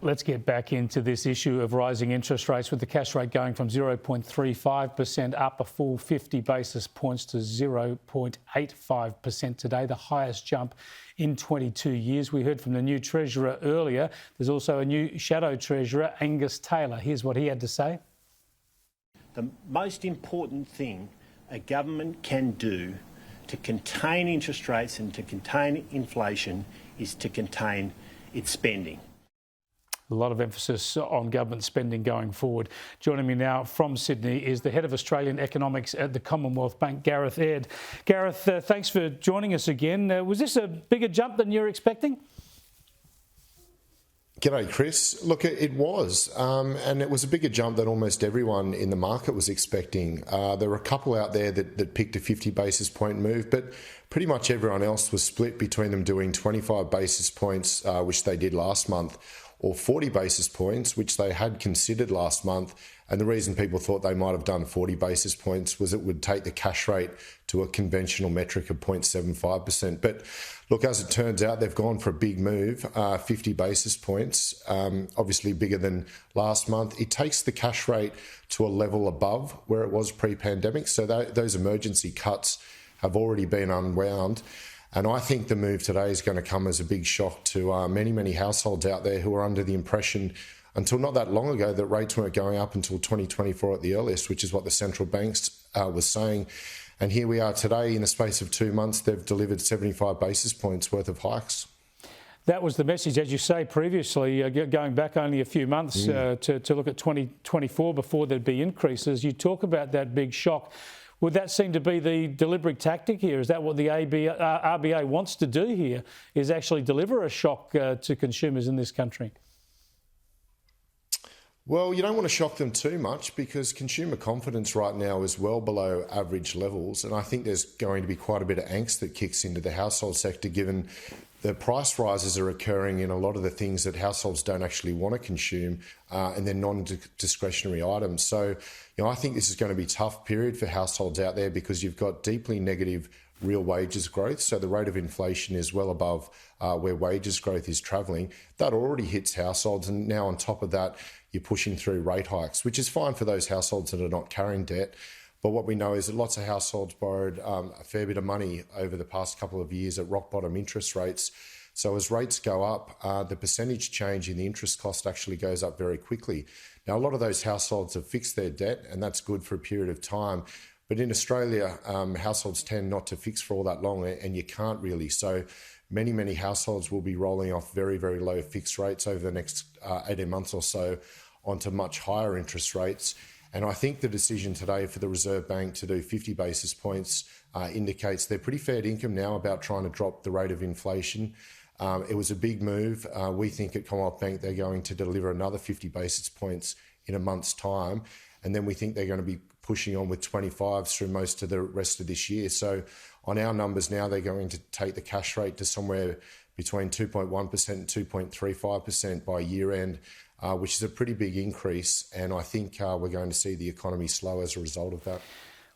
Let's get back into this issue of rising interest rates, with the cash rate going from 0.35% up a full 50 basis points to 0.85% today, the highest jump in 22 years. We heard from the new Treasurer earlier. There's also a new Shadow Treasurer, Angus Taylor. Here's what he had to say. The most important thing a government can do to contain interest rates and to contain inflation is to contain its spending. A lot of emphasis on government spending going forward. Joining me now from Sydney is the Head of Australian Economics at the Commonwealth Bank, Gareth Aird. Gareth, thanks for joining us again. Was this a bigger jump than you were expecting? G'day, Chris. Look, it was, and it was a bigger jump than almost everyone in the market was expecting. There were a couple out there that picked a 50 basis point move, but pretty much everyone else was split between them doing 25 basis points, which they did last month, or 40 basis points, which they had considered last month. And the reason people thought they might have done 40 basis points was it would take the cash rate to a conventional metric of 0.75%. But look, as it turns out, they've gone for a big move, 50 basis points, obviously bigger than last month. It takes the cash rate to a level above where it was pre-pandemic. So those emergency cuts have already been unwound. And I think the move today is going to come as a big shock to many, many households out there who are under the impression until not that long ago that rates weren't going up until 2024 at the earliest, which is what the central banks was saying. And here we are today. In the space of 2 months, they've delivered 75 basis points worth of hikes. That was the message, as you say, previously, going back only a few months to look at 2024 before there'd be increases. You talk about that big shock. Would that seem to be the deliberate tactic here? Is that what the RBA wants to do here, is actually deliver a shock to consumers in this country? Well, you don't want to shock them too much because consumer confidence right now is well below average levels. And I think there's going to be quite a bit of angst that kicks into the household sector, given the price rises are occurring in a lot of the things that households don't actually want to consume, and they're non-discretionary items. So, I think this is going to be a tough period for households out there because you've got deeply negative real wages growth. So the rate of inflation is well above where wages growth is travelling. That already hits households. And now on top of that, you're pushing through rate hikes, which is fine for those households that are not carrying debt. But what we know is that lots of households borrowed a fair bit of money over the past couple of years at rock bottom interest rates. So as rates go up, the percentage change in the interest cost actually goes up very quickly. Now, a lot of those households have fixed their debt, and that's good for a period of time. But in Australia, households tend not to fix for all that long, and you can't really. So many, many households will be rolling off very, very low fixed rates over the next 18 months or so onto much higher interest rates. And I think the decision today for the Reserve Bank to do 50 basis points indicates they're pretty fair income now about trying to drop the rate of inflation. It was a big move. We think at Commonwealth Bank they're going to deliver another 50 basis points in a month's time. And then we think they're going to be pushing on with 25s through most of the rest of this year. So on our numbers now, they're going to take the cash rate to somewhere between 2.1% and 2.35% by year end, which is a pretty big increase. And I think we're going to see the economy slow as a result of that.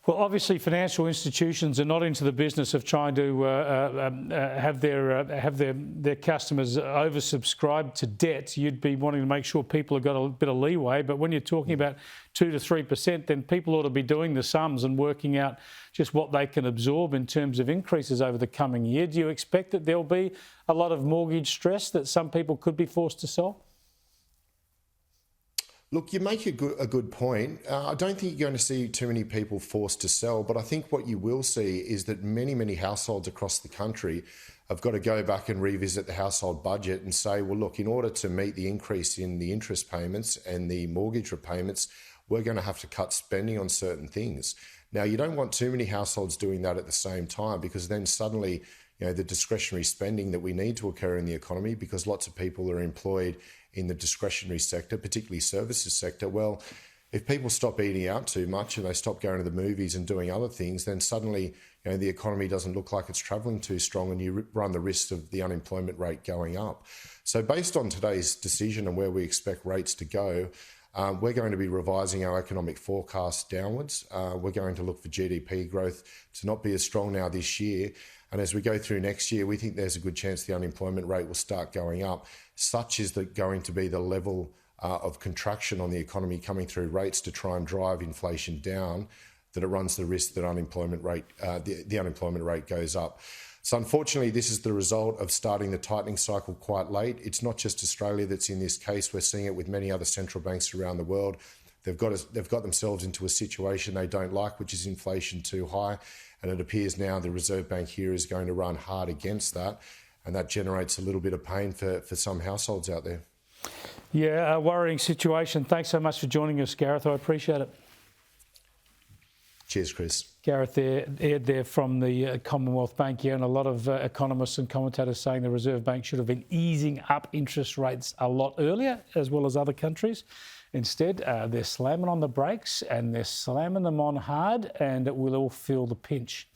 Well, obviously, financial institutions are not into the business of trying to have their customers oversubscribed to debt. You'd be wanting to make sure people have got a bit of leeway. But when you're talking about 2 to 3%, then people ought to be doing the sums and working out just what they can absorb in terms of increases over the coming year. Do you expect that there'll be a lot of mortgage stress that some people could be forced to sell? Look, you make a good point. I don't think you're going to see too many people forced to sell, but I think what you will see is that many, many households across the country have got to go back and revisit the household budget and say, well, look, in order to meet the increase in the interest payments and the mortgage repayments, we're going to have to cut spending on certain things. Now, you don't want too many households doing that at the same time, because then suddenly, the discretionary spending that we need to occur in the economy, because lots of people are employed in the discretionary sector, particularly services sector. Well, if people stop eating out too much and they stop going to the movies and doing other things, then suddenly the economy doesn't look like it's travelling too strong, and you run the risk of the unemployment rate going up. So based on today's decision and where we expect rates to go, we're going to be revising our economic forecast downwards. We're going to look for GDP growth to not be as strong now this year. And as we go through next year, we think there's a good chance the unemployment rate will start going up. such is going to be the level of contraction on the economy coming through rates to try and drive inflation down, that it runs the risk that the unemployment rate goes up. So unfortunately, this is the result of starting the tightening cycle quite late. It's not just Australia that's in this case. We're seeing it with many other central banks around the world. They've got themselves into a situation they don't like, which is inflation too high. And it appears now the Reserve Bank here is going to run hard against that. And that generates a little bit of pain for some households out there. Yeah, a worrying situation. Thanks so much for joining us, Gareth. I appreciate it. Cheers, Chris. Gareth there from the Commonwealth Bank here, and a lot of economists and commentators saying the Reserve Bank should have been easing up interest rates a lot earlier, as well as other countries. Instead, they're slamming on the brakes and they're slamming them on hard, and it will all feel the pinch.